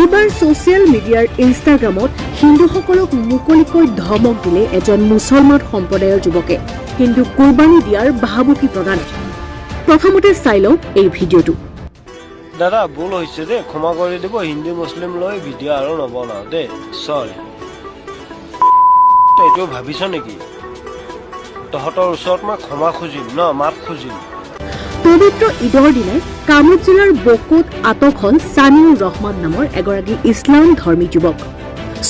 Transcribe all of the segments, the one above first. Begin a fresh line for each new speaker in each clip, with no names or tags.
এইবাৰ ছ'চিয়েল মিডিয়াৰ ইনষ্টাগ্ৰামত হিন্দুসকলক মুকলিকৈ ধমক দিলে এজন মুছলমান সম্প্ৰদায়ৰ যুৱকে হিন্দু কুৰবানী দিয়াৰ ভাবুকি প্ৰদান। প্ৰথমতে চাই লওক এই ভিডিঅ'টো।
দাদা ভুল হৈছে দেই, ক্ষমা কৰি দিব। হিন্দু মুছলিম লৈ ভিডিঅ' আৰু নবনাও দেই, চৰি। এইটো ভাবিছ নেকি তহঁতৰ ওচৰত মই ক্ষমা খুজিম ন, মাফ খুজিম?
পবিত্ৰ ঈদৰ দিনাই কামৰূপ জিলাৰ বকোত আটক হ'ল ছানিউৰ ৰহমান নামৰ এগৰাকী ইছলাম ধৰ্মী যুৱক।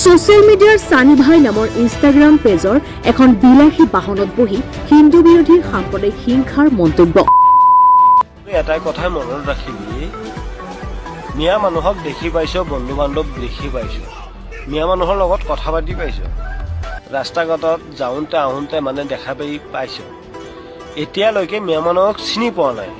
ছ'চিয়েল মিডিয়াৰ ছানি ভাই নামৰ ইনষ্টাগ্ৰাম পেজৰ এখন বিলাসী বাহনত বহি হিন্দু বিৰোধী সাম্প্ৰদায়িক হিংসাৰ মন্তব্য।
এটাই কথাই মনত ৰাখিবি, মিয়া মানুহক দেখি পাইছ, বন্ধু বান্ধৱ দেখি পাইছ, মিয়া মানুহৰ লগত কথা পাতি পাইছ, ৰাস্তা ঘাটত যাওঁতে আহোঁতে মানে দেখা পাইছ। এতিয়ালৈকে মিয়া মানুহক চিনি পোৱা নাই।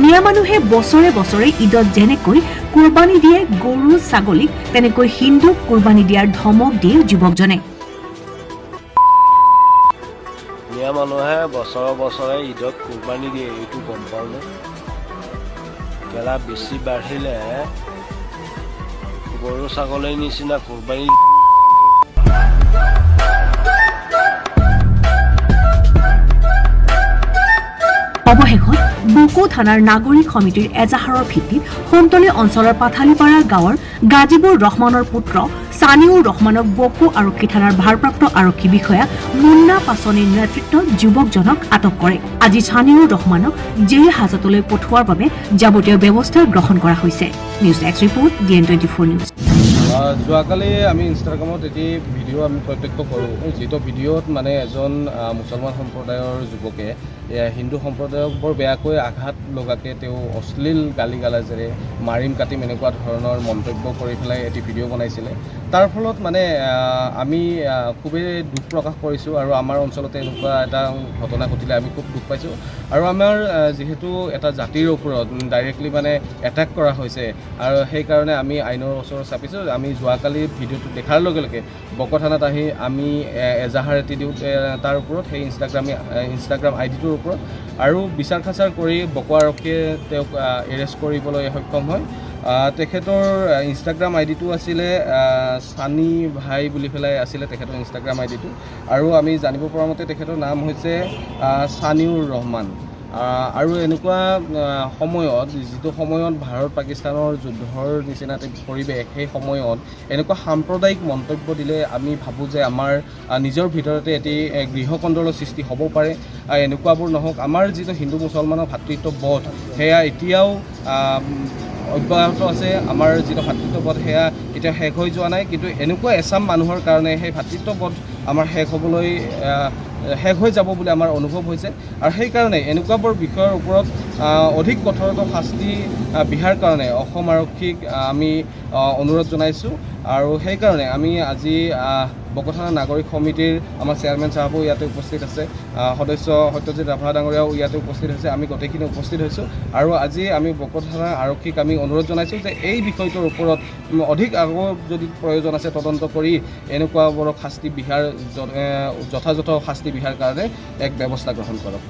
মিয়া মানুহে বছৰে বছৰে ঈদত যেনেকৈ কুৰবানী দিয়ে গৰু ছাগলীক, তেনেকৈ হিন্দুক কুৰবানী দিয়াৰ ধমক দিয়ে যুৱকজনে।
মিয়া মানুহে বছৰে বছৰে ঈদত কুৰবানী দিয়ে, এইটো গম পাওঁ নে? কেলা বেছি বাঢ়িলে গৰু ছাগলীৰ নিচিনা কুৰবানী।
অৱশেষত বকো থানাৰ নাগৰিক সমিতিৰ এজাহাৰৰ ভিত্তিত সোণতলী অঞ্চলৰ পাথালিপাৰা গাঁৱৰ গাজিবুৰ ৰহমানৰ পুত্ৰ ছানিউৰ ৰহমানক বকো আৰক্ষী থানাৰ ভাৰপ্ৰাপ্ত আৰক্ষী বিষয়া মুন্না পাছনিৰ নেতৃত্বত যুৱকজনক আটক কৰে। আজি ছানিউৰ ৰহমানক জেল হাজতলৈ পঠোৱাৰ বাবে যাৱতীয় ব্যৱস্থা গ্ৰহণ কৰা হৈছে। News desk report DN24 news.
যোৱাকালি আমি ইনষ্টাগ্ৰামত এটি ভিডিঅ' আমি প্ৰত্যক্ষ কৰোঁ, যিটো ভিডিঅ'ত মানে এজন মুছলমান সম্প্ৰদায়ৰ যুৱকে হিন্দু সম্প্ৰদায়ক বৰ বেয়াকৈ আঘাত লগাকৈ তেওঁ অশ্লীল গালি গালাজেৰে মাৰিম কাটিম এনেকুৱা ধৰণৰ মন্তব্য কৰি পেলাই এটি ভিডিঅ' বনাইছিলে। তাৰ ফলত মানে আমি খুবেই দুখ প্ৰকাশ কৰিছোঁ আৰু আমাৰ অঞ্চলতে এনেকুৱা এটা ঘটনা ঘটিলে আমি খুব দুখ পাইছোঁ। আৰু আমাৰ যিহেতু এটা জাতিৰ ওপৰত ডাইৰেক্টলি মানে এটেক কৰা হৈছে আৰু সেইকাৰণে আমি আইনৰ ওচৰত চাপিছোঁ। আমি যোৱাকালি ভিডিঅ'টো দেখাৰ লগে লগে বকো থানাত আহি আমি এজাহাৰ এটি দিওঁ তাৰ ওপৰত, সেই ইনষ্টাগ্ৰাম আইডিটোৰ ওপৰত, আৰু বিচাৰ খাচাৰ কৰি বকো আৰক্ষীয়ে তেওঁক এৰেষ্ট কৰিবলৈ সক্ষম হয়। তেখেতৰ ইনষ্টাগ্ৰাম আইডিটো আছিলে ছানি ভাই বুলি পেলাই আছিলে তেখেতৰ ইনষ্টাগ্ৰাম আইডিটো, আৰু আমি জানিব পৰা মতে তেখেতৰ নাম হৈছে ছানিউৰ ৰহমান। আৰু এনেকুৱা সময়ত, যিটো সময়ত ভাৰত পাকিস্তানৰ যুদ্ধৰ নিচিনা পৰিৱেশ, সেই সময়ত এনেকুৱা সাম্প্ৰদায়িক মন্তব্য দিলে আমি ভাবোঁ যে আমাৰ নিজৰ ভিতৰতে এটি গৃহকন্দলৰ সৃষ্টি হ'ব পাৰে। এনেকুৱাবোৰ নহওক। আমাৰ যিটো হিন্দু মুছলমানৰ ভাতৃত্ববোধ সেয়া এতিয়াও অব্যাহত আছে। আমাৰ যিটো ভাতৃত্ববোধ সেয়া এতিয়া শেষ হৈ যোৱা নাই, কিন্তু এনেকুৱা এচাম মানুহৰ কাৰণে সেই ভাতৃত্ববোধ আমাৰ শেষ হৈ যাব বুলি আমাৰ অনুভৱ হৈছে। আৰু সেইকাৰণে এনেকুৱাবোৰ বিষয়ৰ ওপৰত অধিক কঠোৰতৰ শাস্তি বিহাৰ কাৰণে অসম আৰক্ষীক আমি অনুৰোধ জনাইছোঁ। আৰু সেইকাৰণে আমি আজি বকো থানা নাগৰিক সমিতিৰ আমাৰ চেয়াৰমেন চাহাবো ইয়াতে উপস্থিত আছে, সদস্য সত্যজিৎ ৰাভা ডাঙৰীয়াও ইয়াতে উপস্থিত হৈছে, আমি গোটেইখিনি উপস্থিত হৈছোঁ। আৰু আজি আমি বকো থানা আৰক্ষীক আমি অনুৰোধ জনাইছোঁ যে এই বিষয়টোৰ ওপৰত অধিক আগৰ যদি প্ৰয়োজন আছে তদন্ত কৰি এনেকুৱাবোৰক শাস্তি বিহাৰ, যথাযথ শাস্তি বিহাৰ কাৰণে এক ব্যৱস্থা গ্ৰহণ কৰক।